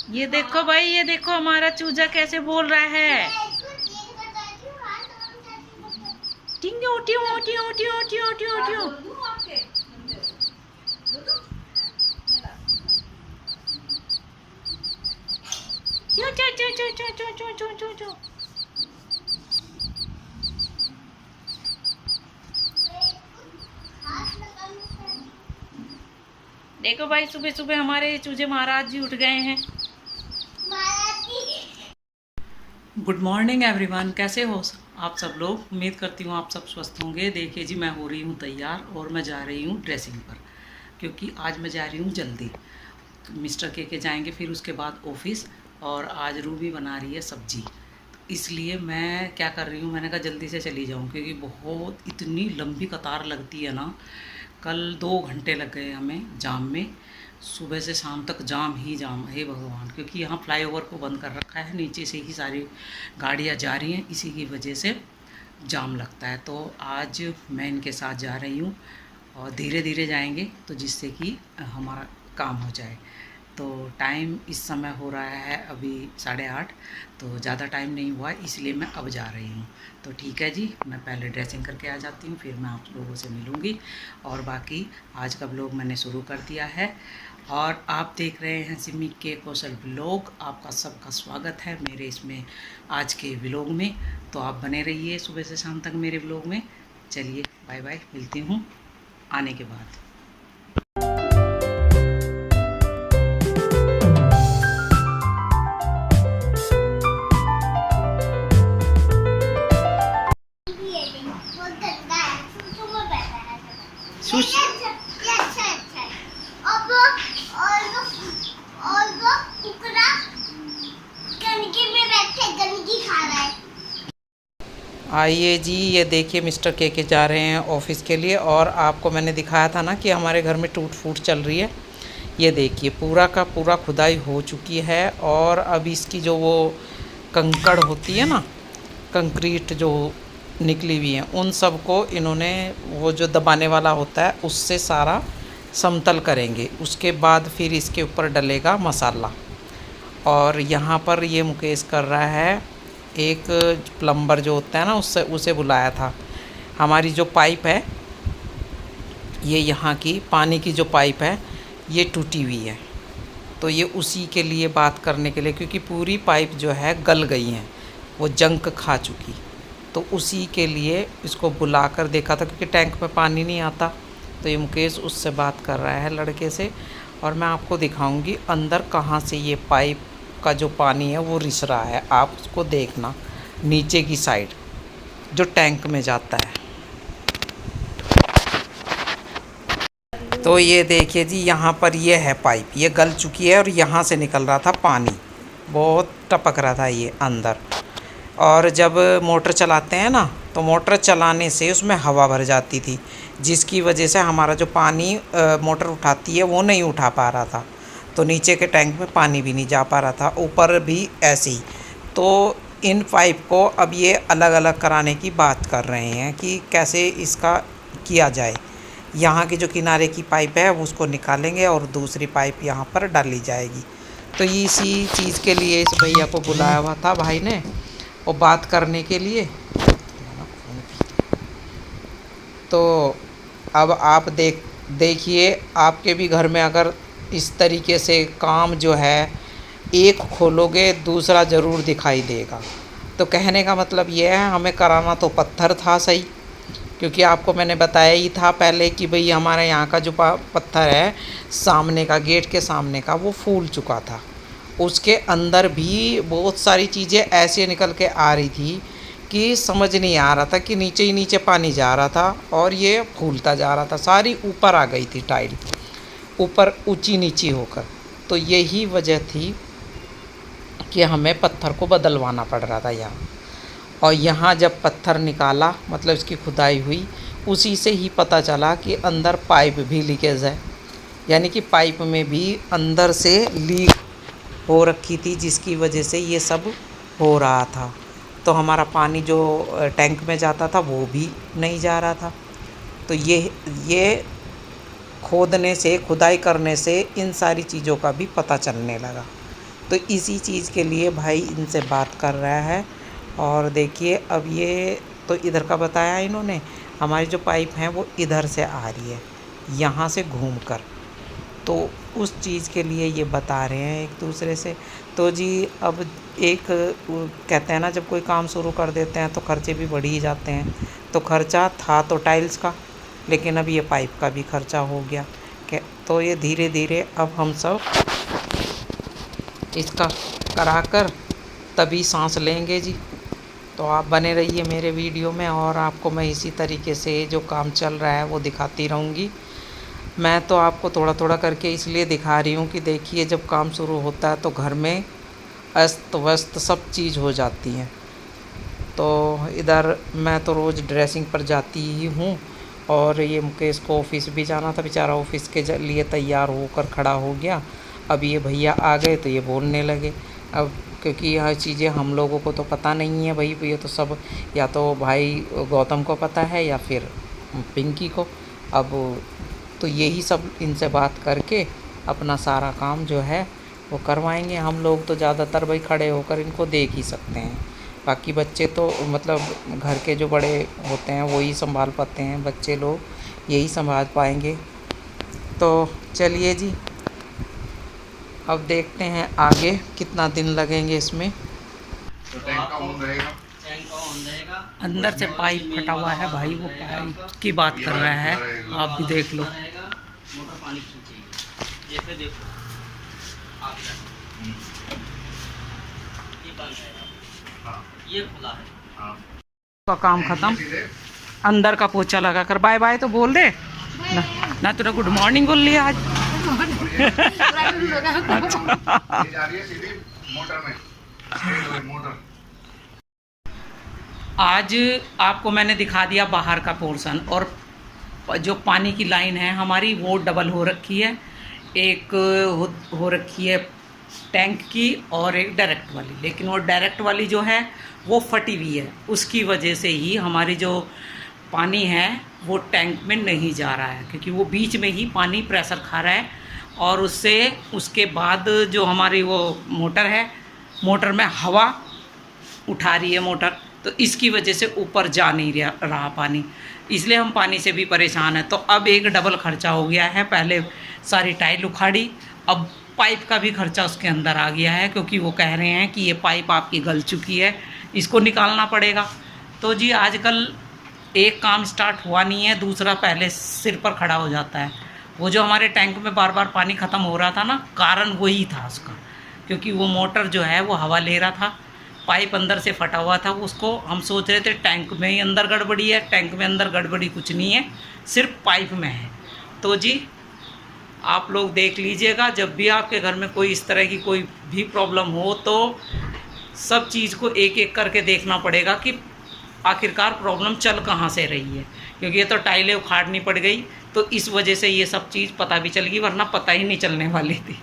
ये देखो भाई, ये देखो हमारा चूजा कैसे बोल रहा है। टिंगो टियो टियो टियो टियो टियो टियो। चो चो चो चो चो चो चो चो चो चो। देखो भाई, सुबह सुबह हमारे चूजे महाराज जी उठ गए हैं। गुड मॉर्निंग एवरीवन, कैसे हो आप सब लोग। उम्मीद करती हूँ आप सब स्वस्थ होंगे। देखिए जी, मैं हो रही हूँ तैयार और मैं जा रही हूँ ड्रेसिंग पर, क्योंकि आज मैं जा रही हूँ जल्दी। मिस्टर के जाएंगे फिर उसके बाद ऑफिस, और आज रूबी बना रही है सब्जी। इसलिए मैं क्या कर रही हूँ, मैंने कहा जल्दी से चली जाऊँ, क्योंकि बहुत इतनी लंबी कतार लगती है ना। कल 2 घंटे लग गए हमें जाम में, सुबह से शाम तक जाम ही जाम है भगवान। क्योंकि यहाँ फ्लाईओवर को बंद कर रखा है, नीचे से ही सारी गाड़ियाँ जा रही हैं, इसी की वजह से जाम लगता है। तो आज मैं इनके साथ जा रही हूँ और धीरे धीरे जाएंगे, तो जिससे कि हमारा काम हो जाए। तो टाइम इस समय हो रहा है अभी 8:30, तो ज़्यादा टाइम नहीं हुआ, इसलिए मैं अब जा रही हूँ। तो ठीक है जी, मैं पहले ड्रेसिंग करके आ जाती हूँ, फिर मैं आप लोगों से मिलूँगी। और बाकी आज का व्लॉग मैंने शुरू कर दिया है, और आप देख रहे हैं सिमी के कौशल व्लॉग। आपका सबका स्वागत है मेरे इसमें आज के व्लॉग में। तो आप बने रहिए सुबह से शाम तक मेरे व्लॉग में। चलिए बाय बाय, मिलती हूँ आने के बाद। सुश आइए जी, ये देखिए मिस्टर के जा रहे हैं ऑफिस के लिए। और आपको मैंने दिखाया था ना कि हमारे घर में टूट फूट चल रही है। ये देखिए पूरा का पूरा खुदाई हो चुकी है, और अब इसकी जो वो कंकड़ होती है ना, कंक्रीट जो निकली हुई है, उन सब को इन्होंने वो जो दबाने वाला होता है उससे सारा समतल करेंगे। उसके बाद फिर इसके ऊपर डलेगा मसाला। और यहाँ पर ये मुकेश कर रहा है, एक प्लम्बर जो होता है ना, उससे उसे बुलाया था। हमारी जो पाइप है, ये यहाँ की पानी की जो पाइप है, ये टूटी हुई है। तो ये उसी के लिए बात करने के लिए, क्योंकि पूरी पाइप जो है गल गई हैं, वो जंक खा चुकी। तो उसी के लिए इसको बुलाकर देखा था, क्योंकि टैंक में पानी नहीं आता। तो ये मुकेश उससे बात कर रहा है, लड़के से। और मैं आपको दिखाऊंगी अंदर कहाँ से ये पाइप का जो पानी है वो रिस रहा है। आप उसको देखना, नीचे की साइड जो टैंक में जाता है। तो ये देखिए जी, यहाँ पर ये है पाइप, ये गल चुकी है और यहाँ से निकल रहा था पानी, बहुत टपक रहा था ये अंदर। और जब मोटर चलाते हैं ना, तो मोटर चलाने से उसमें हवा भर जाती थी, जिसकी वजह से हमारा जो पानी मोटर उठाती है वो नहीं उठा पा रहा था। तो नीचे के टैंक में पानी भी नहीं जा पा रहा था, ऊपर भी ऐसे ही। तो इन पाइप को अब ये अलग अलग कराने की बात कर रहे हैं कि कैसे इसका किया जाए। यहाँ की जो किनारे की पाइप है उसको निकालेंगे और दूसरी पाइप यहाँ पर डाली जाएगी। तो इसी चीज़ के लिए इस भैया को बुलाया हुआ था भाई ने, और बात करने के लिए। तो अब आप देखिए, आपके भी घर में अगर इस तरीके से काम जो है, एक खोलोगे दूसरा ज़रूर दिखाई देगा। तो कहने का मतलब ये है, हमें कराना तो पत्थर था सही, क्योंकि आपको मैंने बताया ही था पहले कि भाई हमारे यहाँ का जो पत्थर है, सामने का, गेट के सामने का, वो फूल चुका था। उसके अंदर भी बहुत सारी चीज़ें ऐसे निकल के आ रही थी कि समझ नहीं आ रहा था कि नीचे ही नीचे पानी जा रहा था और ये फूलता जा रहा था। सारी ऊपर आ गई थी टाइल, ऊपर ऊंची नीची होकर। तो यही वजह थी कि हमें पत्थर को बदलवाना पड़ रहा था यहाँ। और यहाँ जब पत्थर निकाला, मतलब इसकी खुदाई हुई, उसी से ही पता चला कि अंदर पाइप भी लीकेज है, यानी कि पाइप में भी अंदर से लीक हो रखी थी, जिसकी वजह से ये सब हो रहा था। तो हमारा पानी जो टैंक में जाता था वो भी नहीं जा रहा था। तो ये खोदने से, खुदाई करने से इन सारी चीज़ों का भी पता चलने लगा। तो इसी चीज़ के लिए भाई इनसे बात कर रहा है। और देखिए अब ये तो इधर का बताया इन्होंने, हमारी जो पाइप है वो इधर से आ रही है, यहाँ से घूमकर, तो उस चीज़ के लिए ये बता रहे हैं एक दूसरे से। तो जी अब एक कहते हैं ना, जब कोई काम शुरू कर देते हैं तो खर्चे भी बढ़ ही जाते हैं। तो खर्चा था तो टाइल्स का, लेकिन अब ये पाइप का भी खर्चा हो गया। तो ये धीरे धीरे अब हम सब इसका कराकर तभी सांस लेंगे जी। तो आप बने रहिए मेरे वीडियो में, और आपको मैं इसी तरीके से जो काम चल रहा है वो दिखाती रहूँगी। मैं तो आपको थोड़ा थोड़ा करके इसलिए दिखा रही हूँ कि देखिए जब काम शुरू होता है तो घर में अस्त व्यस्त सब चीज़ हो जाती है। तो इधर मैं तो रोज़ ड्रेसिंग पर जाती ही हूँ, और ये मुकेश को ऑफिस भी जाना था, बेचारा ऑफिस के लिए तैयार होकर खड़ा हो गया। अब ये भैया आ गए तो ये बोलने लगे। अब क्योंकि यह चीज़ें हम लोगों को तो पता नहीं है भाई, ये तो सब या तो भाई गौतम को पता है या फिर पिंकी को। अब तो यही सब इनसे बात करके अपना सारा काम जो है वो करवाएंगे। हम लोग तो ज़्यादातर भाई खड़े होकर इनको देख ही सकते हैं, बाकी बच्चे तो मतलब घर के जो बड़े होते हैं वही संभाल पाते हैं, बच्चे लोग यही संभाल पाएंगे। तो चलिए जी, अब देखते हैं आगे कितना दिन लगेंगे इसमें। तो टैंक का ऑन रहेगा, अंदर से पाइप फटा हुआ है भाई, वो पाइप की बात कर रहा है, आप भी देख लो। मोटर पानी खींचेगी, जैसे देखो आप ये बंद है, ये खुला है, का काम खत्म, अंदर का पोछा लगा कर बाय बाय तो बोल दे ना तूने गुड मॉर्निंग बोल लिया आज। ये जा रही है सीधी मोटर में, मोटर। आज आपको मैंने दिखा दिया बाहर का पोर्शन, और जो पानी की लाइन है हमारी वो डबल हो रखी है, एक हो रखी है टैंक की और एक डायरेक्ट वाली। लेकिन वो डायरेक्ट वाली जो है वो फटी हुई है, उसकी वजह से ही हमारी जो पानी है वो टैंक में नहीं जा रहा है, क्योंकि वो बीच में ही पानी प्रेशर खा रहा है। और उसके बाद जो हमारी वो मोटर है, मोटर में हवा उठा रही है मोटर, तो इसकी वजह से ऊपर जा नहीं रहा पानी, इसलिए हम पानी से भी परेशान हैं। तो अब एक डबल खर्चा हो गया है, पहले सारी टाइल उखाड़ी, अब पाइप का भी खर्चा उसके अंदर आ गया है, क्योंकि वो कह रहे हैं कि ये पाइप आपकी गल चुकी है, इसको निकालना पड़ेगा। तो जी आजकल एक काम स्टार्ट हुआ नहीं है, दूसरा पहले सिर पर खड़ा हो जाता है। वो जो हमारे टैंक में बार बार पानी ख़त्म हो रहा था ना, कारण वही था उसका, क्योंकि वो मोटर जो है वो हवा ले रहा था, पाइप अंदर से फटा हुआ था। उसको हम सोच रहे थे टैंक में ही अंदर गड़बड़ी है, टैंक में अंदर गड़बड़ी कुछ नहीं है, सिर्फ पाइप में है। तो जी आप लोग देख लीजिएगा, जब भी आपके घर में कोई इस तरह की कोई भी प्रॉब्लम हो तो सब चीज़ को एक एक करके देखना पड़ेगा कि आखिरकार प्रॉब्लम चल कहाँ से रही है, क्योंकि ये तो टाइलें उखाड़नी पड़ गई, तो इस वजह से ये सब चीज़ पता भी चल गई, वरना पता ही नहीं चलने वाली थी।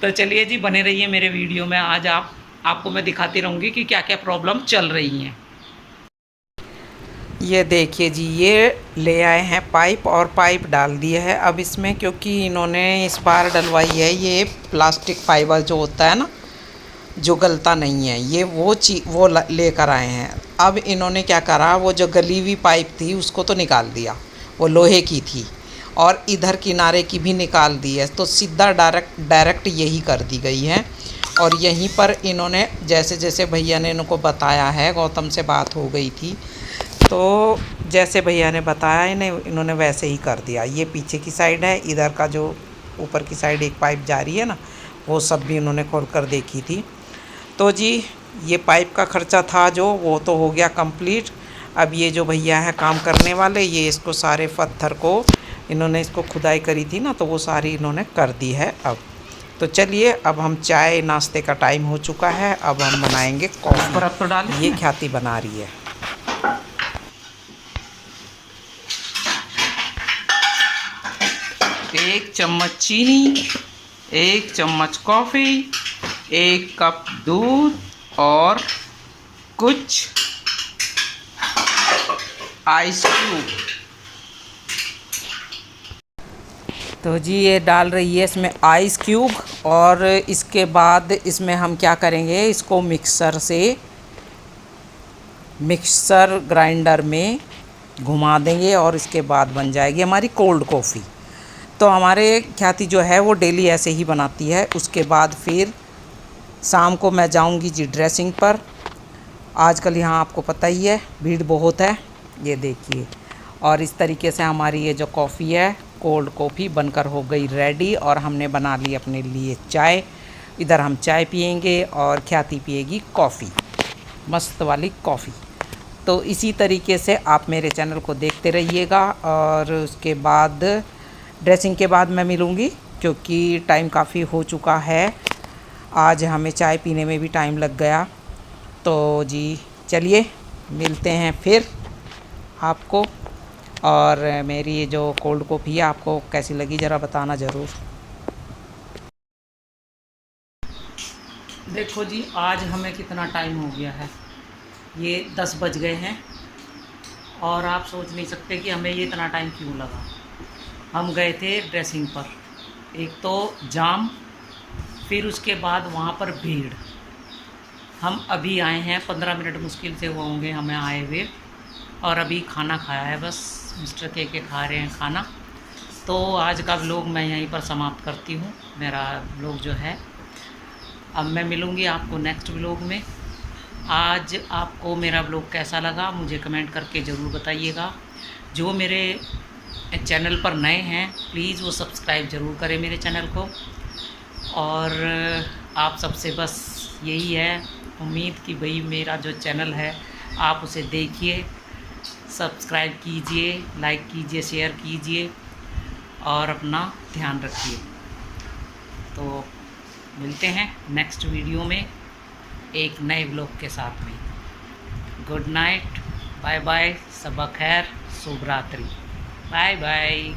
तो चलिए जी, बने रहिए मेरे वीडियो में, आज आपको मैं दिखाती रहूँगी कि क्या क्या प्रॉब्लम चल रही हैं। ये देखिए जी, ये ले आए हैं पाइप और पाइप डाल दिए है अब इसमें, क्योंकि इन्होंने इस बार डलवाई है ये प्लास्टिक फाइबर जो होता है ना, जो गलता नहीं है, ये वो लेकर आए हैं। अब इन्होंने क्या करा, वो जो गली हुई पाइप थी उसको तो निकाल दिया, वो लोहे की थी, और इधर किनारे की भी निकाल दी है, तो सीधा डायरेक्ट यही कर दी गई है। और यहीं पर इन्होंने जैसे जैसे भैया ने इनको बताया है, गौतम से बात हो गई थी, तो जैसे भैया ने बताया इन्होंने वैसे ही कर दिया। ये पीछे की साइड है, इधर का जो ऊपर की साइड एक पाइप जा रही है ना, वो सब भी इन्होंने खोल कर देखी थी। तो जी ये पाइप का खर्चा था जो, वो तो हो गया कंप्लीट। अब ये जो भैया है काम करने वाले, ये इसको सारे पत्थर को इन्होंने इसको खुदाई करी थी ना, तो वो सारी इन्होंने कर दी है। अब तो चलिए, अब हम चाय नाश्ते का टाइम हो चुका है, अब हम बनाएंगे कॉफ़ी। तो डाल, ये ख्याति बना रही है। एक चम्मच चीनी, एक चम्मच कॉफ़ी, एक कप दूध और कुछ आइस क्यूब। तो जी ये डाल रही है इसमें आइस क्यूब, और इसके बाद इसमें हम क्या करेंगे, इसको मिक्सर ग्राइंडर में घुमा देंगे और इसके बाद बन जाएगी हमारी कोल्ड कॉफ़ी। तो हमारे ख्याति जो है वो डेली ऐसे ही बनाती है। उसके बाद फिर शाम को मैं जाऊंगी जी ड्रेसिंग पर। आजकल यहाँ आपको पता ही है भीड़ बहुत है, ये देखिए। और इस तरीके से हमारी ये जो कॉफ़ी है, कोल्ड कॉफ़ी बनकर हो गई रेडी, और हमने बना ली अपने लिए चाय। इधर हम चाय पियेंगे और ख्याति पिएगी कॉफ़ी, मस्त वाली कॉफ़ी। तो इसी तरीके से आप मेरे चैनल को देखते रहिएगा। और उसके बाद ड्रेसिंग के बाद मैं मिलूँगी, क्योंकि टाइम काफ़ी हो चुका है। आज हमें चाय पीने में भी टाइम लग गया। तो जी चलिए मिलते हैं फिर आपको। और मेरी ये जो कोल्ड कॉफ़ी है आपको कैसी लगी ज़रा बताना ज़रूर। देखो जी, आज हमें कितना टाइम हो गया है, ये 10 बज गए हैं। और आप सोच नहीं सकते कि हमें ये इतना टाइम क्यों लगा। हम गए थे ड्रेसिंग पर, एक तो जाम, फिर उसके बाद वहाँ पर भीड़। हम अभी आए हैं, 15 मिनट मुश्किल से हुए होंगे हमें आए हुए, और अभी खाना खाया है, बस मिस्टर के खा रहे हैं खाना। तो आज का व्लॉग मैं यहीं पर समाप्त करती हूँ, मेरा व्लॉग जो है। अब मैं मिलूँगी आपको नेक्स्ट व्लॉग में। आज आपको मेरा व्लॉग कैसा लगा मुझे कमेंट करके ज़रूर बताइएगा। जो मेरे चैनल पर नए हैं प्लीज़ वो सब्सक्राइब ज़रूर करें मेरे चैनल को। और आप सबसे बस यही है उम्मीद कि भाई मेरा जो चैनल है आप उसे देखिए, सब्सक्राइब कीजिए, लाइक कीजिए, शेयर कीजिए और अपना ध्यान रखिए। तो मिलते हैं नेक्स्ट वीडियो में एक नए व्लॉग के साथ में। गुड नाइट, बाय बाय, सबा खैर, शुभ रात्रि, बाय बाय।